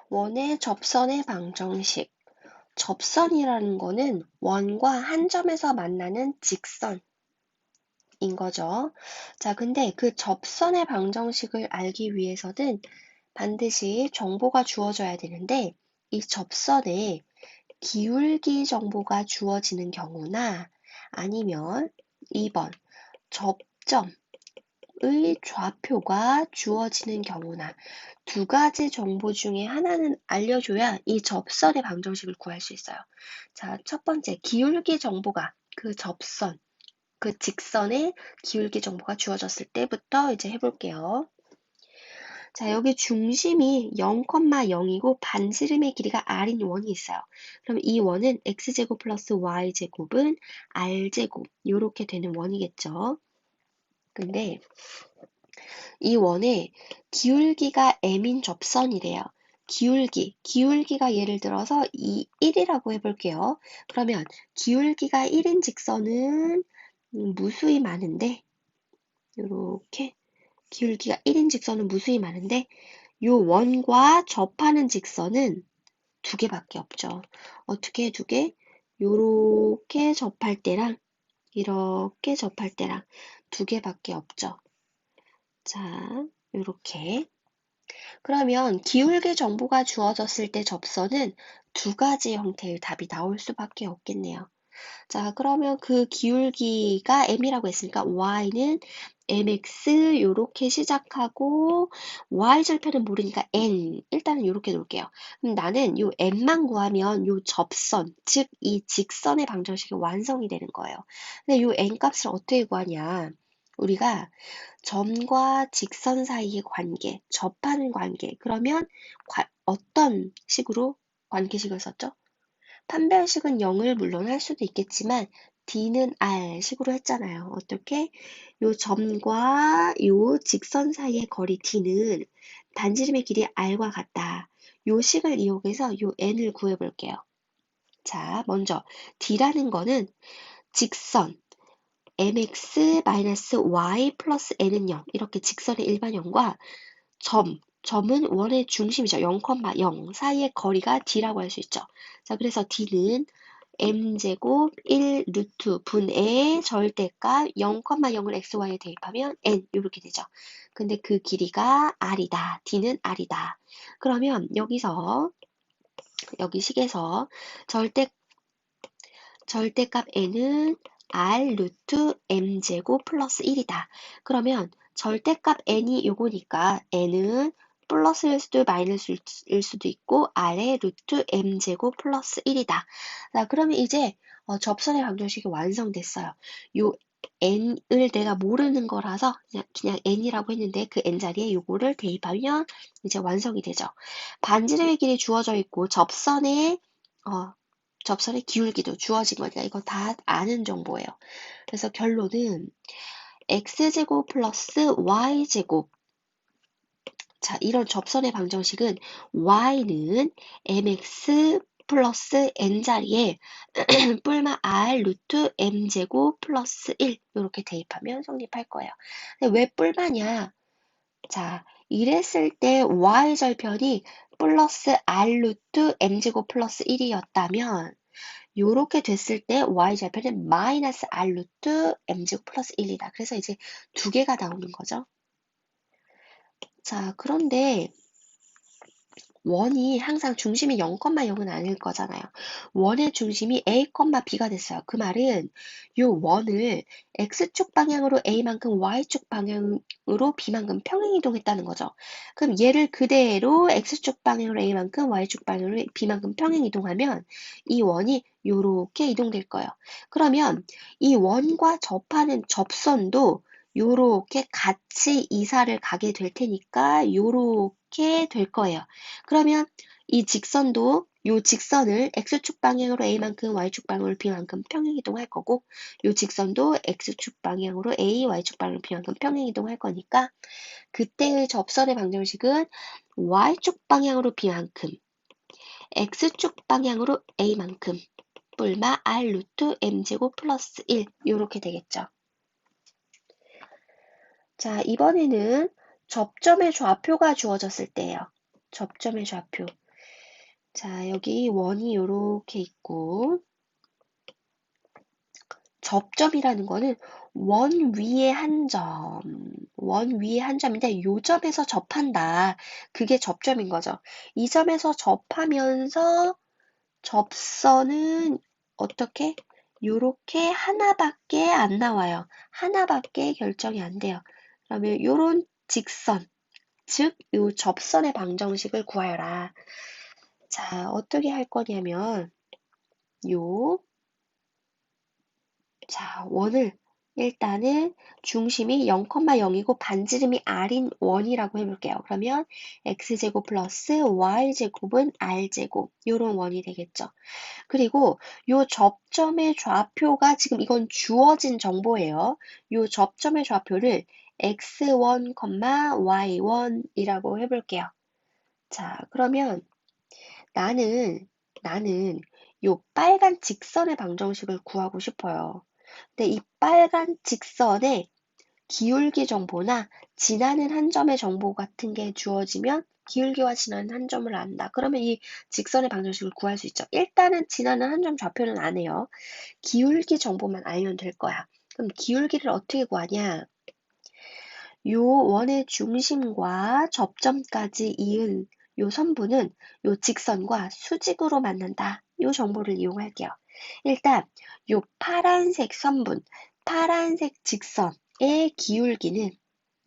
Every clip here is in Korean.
원의 접선의 방정식. 접선이라는 거는 원과 한 점에서 만나는 직선인 거죠. 자, 근데 그 접선의 방정식을 알기 위해서는 반드시 정보가 주어져야 되는데, 이 접선에 기울기 정보가 주어지는 경우나 아니면 2번 접점의 좌표가 주어지는 경우나 두 가지 정보 중에 하나는 알려줘야 이 접선의 방정식을 구할 수 있어요. 자, 첫 번째, 기울기 정보가 그 접선, 그 직선의 기울기 정보가 주어졌을 때부터 이제 해볼게요. 자, 여기 중심이 0,0이고 반지름의 길이가 r인 원이 있어요. 그럼 이 원은 x제곱 플러스 y제곱은 r제곱 이렇게 되는 원이겠죠. 근데 이 원의 기울기가 m인 접선이래요. 기울기가 예를 들어서 1이라고 해볼게요. 그러면 기울기가 1인 직선은 무수히 많은데, 이렇게 기울기가 1인 직선은 무수히 많은데, 요 원과 접하는 직선은 두 개밖에 없죠. 어떻게 두 개? 요렇게 접할 때랑 이렇게 접할 때랑 두 개밖에 없죠. 자, 요렇게. 그러면 기울기 정보가 주어졌을 때 접선은 두 가지 형태의 답이 나올 수밖에 없겠네요. 자, 그러면 그 기울기가 m이라고 했으니까 y는 mx 요렇게 시작하고 y절편은 모르니까 n 일단은 요렇게 놓을게요. 그럼 나는 요 m만 구하면 요 접선, 즉 이 직선의 방정식이 완성이 되는 거예요. 근데 요 n 값을 어떻게 구하냐? 우리가 점과 직선 사이의 관계, 접하는 관계. 그러면 어떤 식으로 관계식을 썼죠? 판별식은 0을 물론 할 수도 있겠지만 D는 R 식으로 했잖아요. 어떻게? 요 점과 요 직선 사이의 거리 D는 반지름의 길이 R과 같다. 요 식을 이용해서 요 N을 구해볼게요. 자, 먼저 D라는 거는 직선 mx-y 플러스 n은 0 이렇게 직선의 일반형과 점은 원의 중심이죠. 0,0 사이의 거리가 D라고 할 수 있죠. 자, 그래서 D는 m제곱 1 루트 분의 절대값 0,0을 xy에 대입하면 n 이렇게 되죠. 근데 그 길이가 r이다. D는 r이다. 그러면 여기 식에서 절대값 n은 r 루트 m제곱 플러스 1이다. 그러면 절대값 n이 요거니까 n은 플러스일 수도 마이너스일 수도 있고 r의 루트 m제곱 플러스 1이다. 자, 그러면 이제 접선의 방정식이 완성됐어요. 요 n을 내가 모르는 거라서 그냥 n이라고 했는데 그 n 자리에 요거를 대입하면 이제 완성이 되죠. 반지름의 길이 주어져 있고 접선의 기울기도 주어진 거니까 이거 다 아는 정보예요. 그래서 결론은 x제곱 플러스 y제곱. 자, 이런 접선의 방정식은 y는 mx 플러스 n 자리에 뿔마 r 루트 m제곱 플러스 1 이렇게 대입하면 성립할 거예요. 근데 왜 뿔마냐? 자, 이랬을 때 y절편이 플러스 r 루트 m제곱 플러스 1이었다면 요렇게 됐을 때 y절편은 마이너스 r 루트 m제곱 플러스 1이다. 그래서 이제 두 개가 나오는 거죠. 자, 그런데 원이 항상 중심이 0,0은 아닐 거잖아요. 원의 중심이 a, b가 됐어요. 그 말은 요 원을 x축 방향으로 a만큼 y축 방향으로 b만큼 평행이동했다는 거죠. 그럼 얘를 그대로 x축 방향으로 a만큼 y축 방향으로 b만큼 평행이동하면 이 원이 요렇게 이동될 거예요. 그러면 이 원과 접하는 접선도 요렇게 같이 이사를 가게 될 테니까 요렇게 될 거예요. 그러면 이 직선도 요 직선을 x축 방향으로 a만큼 y축 방향으로 b만큼 평행이동할 거고 요 직선도 x축 방향으로 a, y축 방향으로 b만큼 평행이동할 거니까 그때의 접선의 방정식은 y축 방향으로 b만큼 x축 방향으로 a만큼 뿔마 r 루트 m제곱 플러스 1 이렇게 되겠죠. 자, 이번에는 접점의 좌표가 주어졌을 때예요. 접점의 좌표. 자, 여기 원이 요렇게 있고, 접점이라는 거는 원 위에 한 점, 원 위에 한 점인데 요 점에서 접한다. 그게 접점인 거죠. 이 점에서 접하면서 접선은 어떻게? 요렇게 하나밖에 안 나와요. 하나밖에 결정이 안 돼요. 그러면 요런 직선, 즉, 요 접선의 방정식을 구하여라. 자, 어떻게 할 거냐면, 요, 자, 원을 일단은 중심이 0,0이고 반지름이 r인 원이라고 해볼게요. 그러면 x제곱 플러스 y제곱은 r제곱 요런 원이 되겠죠. 그리고 요 접점의 좌표가 지금 이건 주어진 정보예요. 요 접점의 좌표를 x1, y1이라고 해볼게요. 자, 그러면 나는 요 빨간 직선의 방정식을 구하고 싶어요. 근데 이 빨간 직선에 기울기 정보나 지나는 한 점의 정보 같은 게 주어지면 기울기와 지나는 한 점을 안다. 그러면 이 직선의 방정식을 구할 수 있죠. 일단은 지나는 한 점 좌표는 안 해요. 기울기 정보만 알면 될 거야. 그럼 기울기를 어떻게 구하냐? 요 원의 중심과 접점까지 이은 요 선부는 요 직선과 수직으로 만난다. 요 정보를 이용할게요. 일단 요 파란색 선분, 파란색 직선의 기울기는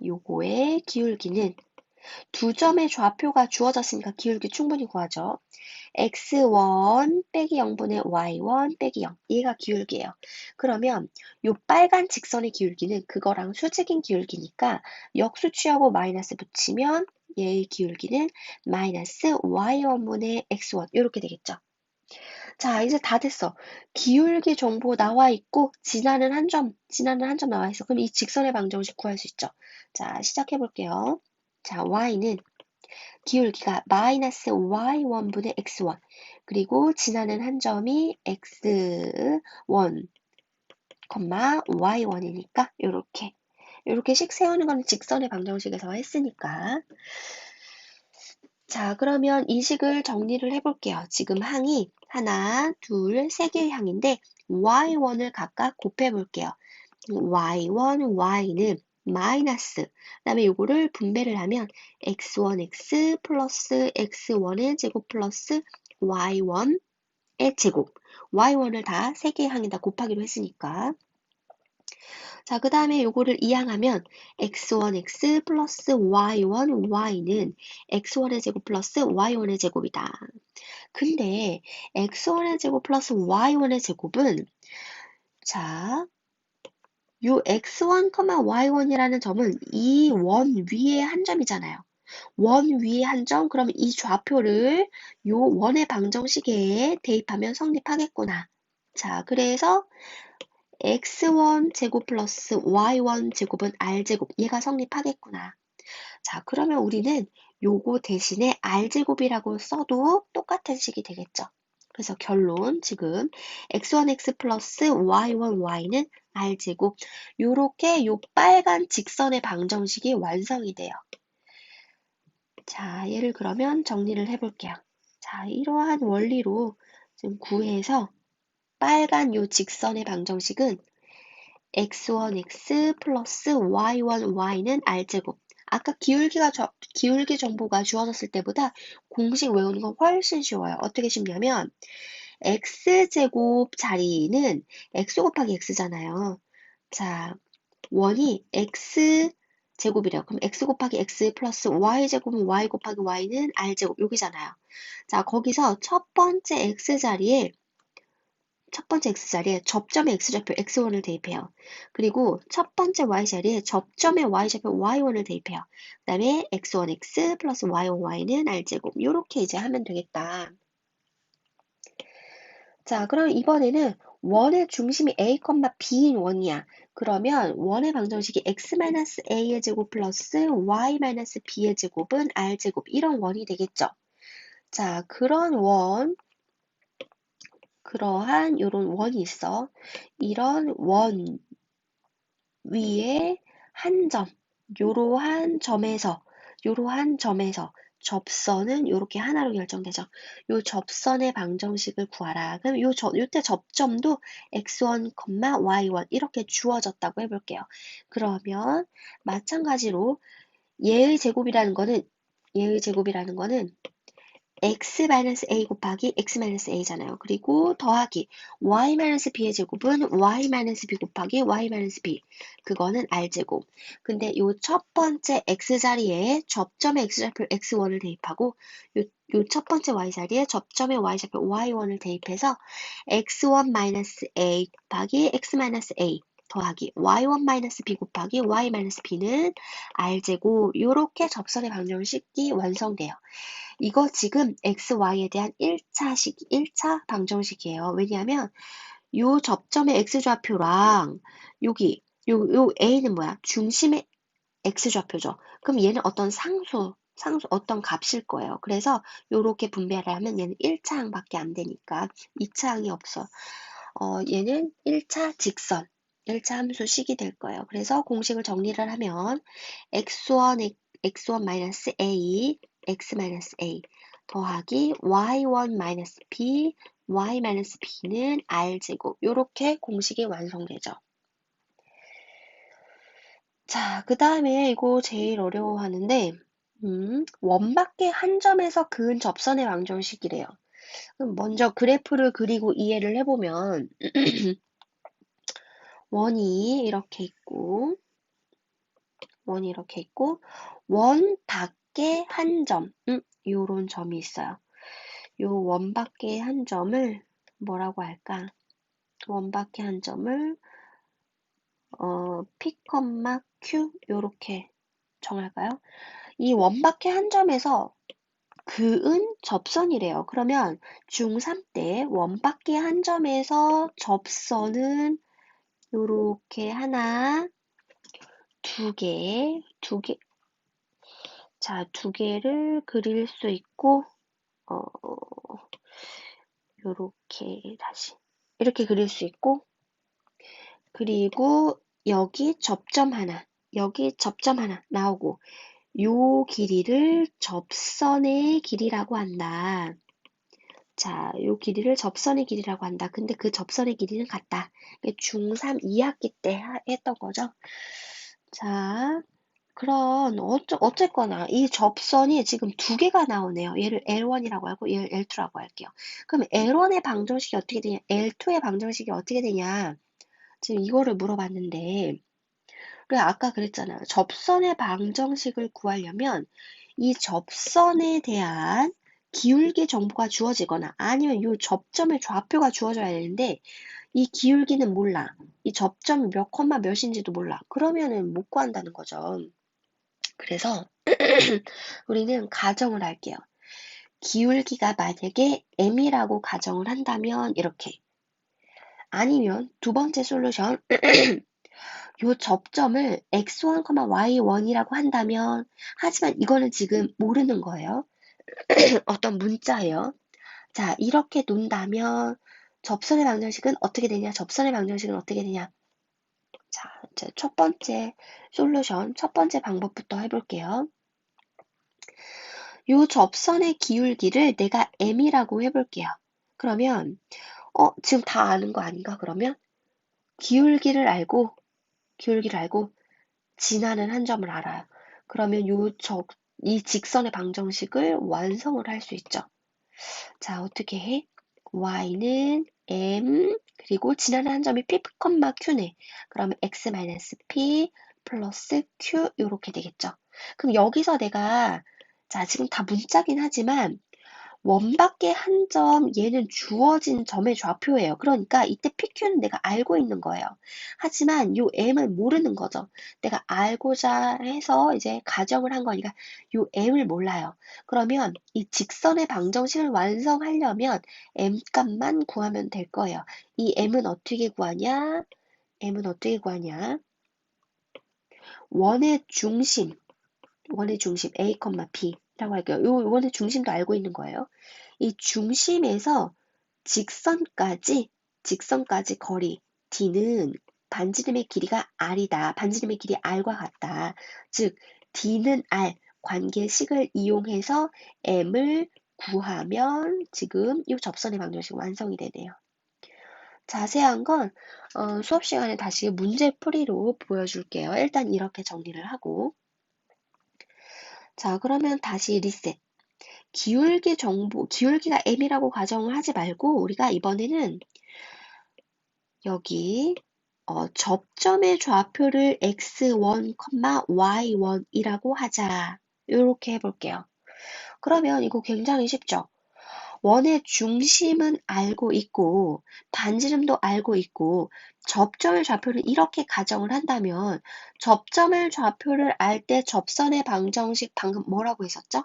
요거의 기울기는 두 점의 좌표가 주어졌으니까 기울기 충분히 구하죠. x1 빼기 0분의 y1 빼기 0. 얘가 기울기예요. 그러면 요 빨간 직선의 기울기는 그거랑 수직인 기울기니까 역수 취하고 마이너스 붙이면 얘의 기울기는 마이너스 y1분의 x1 이렇게 되겠죠. 자, 이제 다 됐어. 기울기 정보 나와 있고 지나는 한 점 나와 있어. 그럼 이 직선의 방정식 구할 수 있죠. 자, 시작해 볼게요. 자, y는 기울기가 마이너스 y1분의 x1 그리고 지나는 한 점이 x1, y1이니까 요렇게씩 세우는 거는 직선의 방정식에서 했으니까 자 그러면 이 식을 정리를 해볼게요. 지금 항이 하나, 둘, 세 개의 항인데 y1을 각각 곱해볼게요. y1, y는 마이너스 그다음에 요거를 분배를 하면 x1x 플러스 x1의 제곱 플러스 y1의 제곱 y1을 다 세 개의 항에다 곱하기로 했으니까 자, 그 다음에 요거를 이항하면 x1x 플러스 y1 y는 x1의 제곱 플러스 y1의 제곱이다. 근데 x1의 제곱 플러스 y1의 제곱은 자, 요 x1, y1이라는 점은 이 원 위에 한 점이잖아요. 원 위에 한 점, 그러면 이 좌표를 요 원의 방정식에 대입하면 성립하겠구나. 자, 그래서 x1 제곱 플러스 y1 제곱은 r제곱. 얘가 성립하겠구나. 자, 그러면 우리는 요거 대신에 r제곱이라고 써도 똑같은 식이 되겠죠. 그래서 결론 지금 x1x 플러스 y1 y는 r제곱. 요렇게 요 빨간 직선의 방정식이 완성이 돼요. 자, 얘를 그러면 정리를 해볼게요. 자, 이러한 원리로 좀 구해서 빨간 요 직선의 방정식은 x1x 플러스 y1 y는 r제곱. 아까 기울기 정보가 주어졌을 때보다 공식 외우는 건 훨씬 쉬워요. 어떻게 쉽냐면 x제곱 자리는 x 곱하기 x잖아요. 자, 원이 x 제곱이래요. 그럼 x 곱하기 x 플러스 y 제곱은 y 곱하기 y는 r제곱 여기잖아요. 자, 거기서 첫 번째 x자리에 접점의 x좌표 x1을 대입해요. 그리고 첫 번째 y자리에 접점의 y좌표 y1을 대입해요. 그 다음에 x1x 플러스 y1 y는 r제곱 이렇게 이제 하면 되겠다. 자, 그럼 이번에는 원의 중심이 a, b인 원이야. 그러면 원의 방정식이 x-a의 제곱 플러스 y-b의 제곱은 r제곱 이런 원이 되겠죠. 자, 그러한 요런 원이 있어. 이런 원 위에 한 점, 요러한 점에서 접선은 이렇게 하나로 결정되죠. 요 접선의 방정식을 구하라. 그럼 요때 접점도 x1, y1 이렇게 주어졌다고 해볼게요. 그러면 마찬가지로 얘의 제곱이라는 거는 x-a 곱하기 x-a잖아요. 그리고 더하기 y-b의 제곱은 y-b 곱하기 y-b. 그거는 r제곱. 근데 요 첫 번째 x 자리에 접점의 x좌표 x1을 대입하고 요 첫 번째 y 자리에 접점의 y좌표 y1을 대입해서 x1-a 곱하기 x-a 더하기 y1-b 곱하기 y-b는 r제곱. 요렇게 접선의 방정식이 완성돼요. 이거 지금 XY에 대한 1차 방정식이에요. 왜냐하면 요 접점의 X좌표랑 여기 요 A는 뭐야? 중심의 X좌표죠. 그럼 얘는 어떤 상수 어떤 값일 거예요. 그래서 요렇게 분배를 하면 얘는 1차항밖에 안 되니까 2차항이 없어. 얘는 1차 직선 1차 함수식이 될 거예요. 그래서 공식을 정리를 하면 x1 -a x-a 더하기 y1-b y-b는 r제곱 요렇게 공식이 완성되죠. 자, 그 다음에 이거 제일 어려워하는데 원밖에 한 점에서 그은 접선의 방정식이래요. 그럼 먼저 그래프를 그리고 이해를 해보면 원이 이렇게 있고 원 밖에 한 점, 요런 점이 있어요. 요 원 밖에 한 점을 뭐라고 할까? 원 밖에 한 점을 P, Q 요렇게 정할까요? 이 원 밖에 한 점에서 그은 접선이래요. 그러면 중3 때 원 밖에 한 점에서 접선은 요렇게 하나, 두 개, 자, 두 개를 그릴 수 있고, 요렇게 다시 이렇게 그릴 수 있고, 그리고 여기 접점 하나 나오고, 요 길이를 접선의 길이라고 한다. 자, 요 길이를 접선의 길이라고 한다. 근데 그 접선의 길이는 같다. 중3 2학기 때 했던 거죠. 자, 그럼 어쨌거나 이 접선이 지금 두 개가 나오네요. 얘를 L1이라고 하고 얘를 L2라고 할게요. 그럼 L1의 방정식이 어떻게 되냐? L2의 방정식이 어떻게 되냐? 지금 이거를 물어봤는데 그래 아까 그랬잖아요. 접선의 방정식을 구하려면 이 접선에 대한 기울기 정보가 주어지거나 아니면 이 접점의 좌표가 주어져야 되는데 이 기울기는 몰라. 이 접점이 몇 콤마 몇인지도 몰라. 그러면은 못 구한다는 거죠. 그래서 우리는 가정을 할게요. 기울기가 만약에 m이라고 가정을 한다면 이렇게. 아니면 두 번째 솔루션 요 접점을 x1, y1이라고 한다면 하지만 이거는 지금 모르는 거예요. 어떤 문자예요. 자, 이렇게 논다면 접선의 방정식은 어떻게 되냐? 자, 이제 첫 번째 솔루션, 첫 번째 방법부터 해볼게요. 요 접선의 기울기를 내가 m이라고 해볼게요. 그러면 지금 다 아는 거 아닌가? 그러면 기울기를 알고 지나는 한 점을 알아요. 그러면 이 직선의 방정식을 완성을 할 수 있죠. 자, 어떻게 해? y는 m 그리고 지나는 한 점이 p, q네. 그러면 x-p 플러스 q 이렇게 되겠죠. 그럼 여기서 내가 자, 지금 다 문자긴 하지만 원 밖에 한 점 얘는 주어진 점의 좌표예요. 그러니까 이때 PQ는 내가 알고 있는 거예요. 하지만 요 M은 모르는 거죠. 내가 알고자 해서 이제 가정을 한 거니까 요 M을 몰라요. 그러면 이 직선의 방정식을 완성하려면 M 값만 구하면 될 거예요. 이 M은 어떻게 구하냐? 원의 중심 A, B라고 할게요. 요거는 중심도 알고 있는 거예요. 이 중심에서 직선까지 거리 D는 반지름의 길이가 R이다. 반지름의 길이 R과 같다. 즉 D는 R, 관계식을 이용해서 m을 구하면 지금 이 접선의 방정식 완성이 되네요. 자세한 건 수업 시간에 다시 문제풀이로 보여줄게요. 일단 이렇게 정리를 하고. 자, 그러면 다시 리셋. 기울기가 m이라고 가정을 하지 말고 우리가 이번에는 여기 접점의 좌표를 x1, y1이라고 하자. 이렇게 해볼게요. 그러면 이거 굉장히 쉽죠? 원의 중심은 알고 있고 반지름도 알고 있고 접점의 좌표를 이렇게 가정을 한다면 접점의 좌표를 알 때 접선의 방정식 방금 뭐라고 했었죠?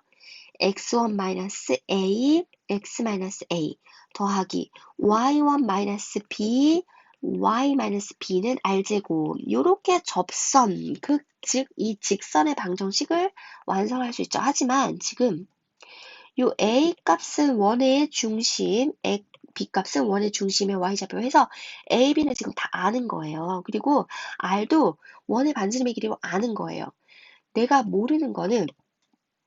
x1-a, x-a 더하기 y1-b, y-b는 r제곱. 요렇게 접선, 즉 이 직선의 방정식을 완성할 수 있죠. 하지만 지금 요 a 값은 원의 중심, b 값은 원의 중심의 y좌표 해서 a, b는 지금 다 아는 거예요. 그리고 r도 원의 반지름의 길이로 아는 거예요. 내가 모르는 거는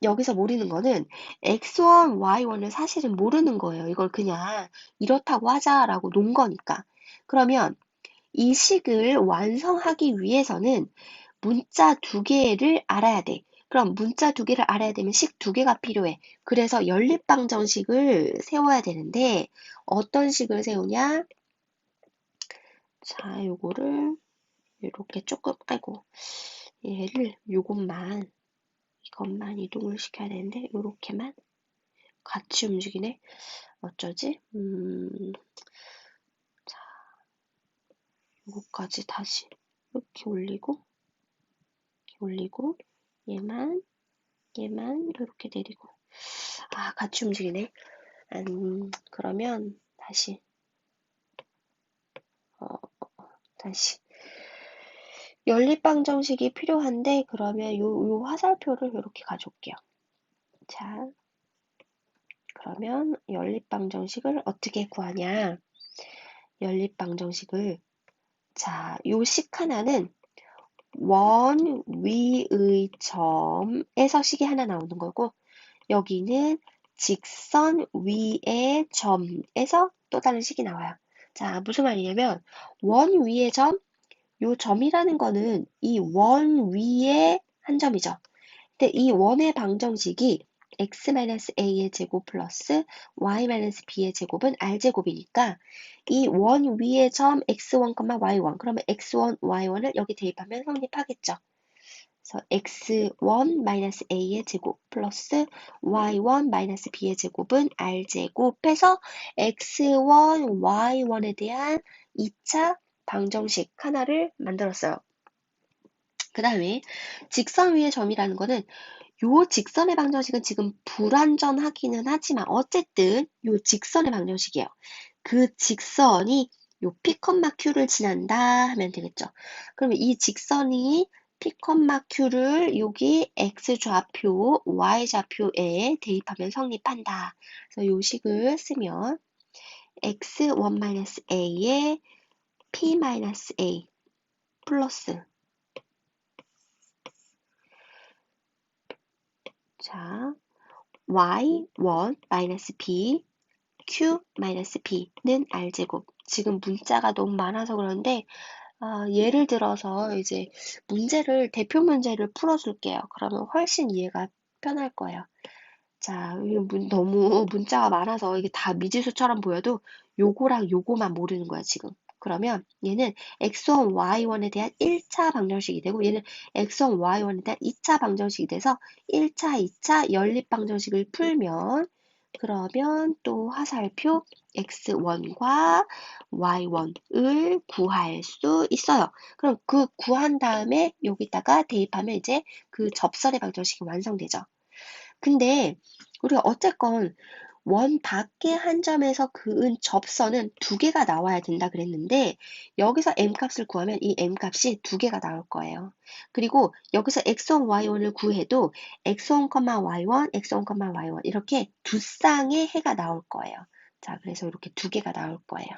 여기서 모르는 거는 x1, y1을 사실은 모르는 거예요. 이걸 그냥 이렇다고 하자라고 놓은 거니까. 그러면 이 식을 완성하기 위해서는 문자 두 개를 알아야 돼. 그럼 문자 두 개를 알아야 되면 식 두 개가 필요해. 그래서 연립방정식을 세워야 되는데 어떤 식을 세우냐? 자, 요거를 이렇게 조금, 얘를 이것만 이동을 시켜야 되는데 요렇게만 같이 움직이네. 어쩌지? 자, 요거까지 다시 이렇게 올리고 얘만 이렇게 내리고. 아, 같이 움직이네. 그러면 다시 연립방정식이 필요한데 그러면 요 화살표를 이렇게 가져올게요. 자, 그러면 연립방정식을 어떻게 구하냐? 연립방정식을 자, 요 식 하나는 원 위의 점에서 식이 하나 나오는 거고 여기는 직선 위의 점에서 또 다른 식이 나와요. 자, 무슨 말이냐면 원 위의 점, 요 점이라는 거는 이 원 위에 한 점이죠. 근데 이 원의 방정식이 x-a의 제곱 플러스 y-b의 제곱은 r제곱이니까 이 원 위의 점 x1, y1 그러면 x1, y1을 여기 대입하면 성립하겠죠. 그래서 x1-a의 제곱 플러스 y1-b의 제곱은 r제곱 해서 x1, y1에 대한 2차 방정식 하나를 만들었어요. 그 다음에 직선 위의 점이라는 거는 요 직선의 방정식은 지금 불완전하기는 하지만 어쨌든 요 직선의 방정식이에요. 그 직선이 요 P, Q를 지난다 하면 되겠죠. 그러면 이 직선이 P, Q를 여기 X좌표, Y좌표에 대입하면 성립한다. 그래서 요 식을 쓰면 X1-A에 P-A 플러스 자, y1-b, q-b는 r제곱. 지금 문자가 너무 많아서 그런데 예를 들어서 이제 대표 문제를 풀어줄게요. 그러면 훨씬 이해가 편할 거예요. 자, 너무 문자가 많아서 이게 다 미지수처럼 보여도 요거랑 요거만 모르는 거야, 지금. 그러면 얘는 x1, y1에 대한 1차 방정식이 되고 얘는 x1, y1에 대한 2차 방정식이 돼서 1차, 2차 연립 방정식을 풀면 그러면 또 화살표 x1과 y1을 구할 수 있어요. 그럼 그 구한 다음에 여기다가 대입하면 이제 그 접선의 방정식이 완성되죠. 근데 우리가 어쨌건 원 밖의 한 점에서 그은 접선은 두 개가 나와야 된다 그랬는데 여기서 m값을 구하면 이 m값이 두 개가 나올 거예요. 그리고 여기서 x1, y1을 구해도 x1, y1, x1, y1 이렇게 두 쌍의 해가 나올 거예요. 자, 그래서 이렇게 두 개가 나올 거예요.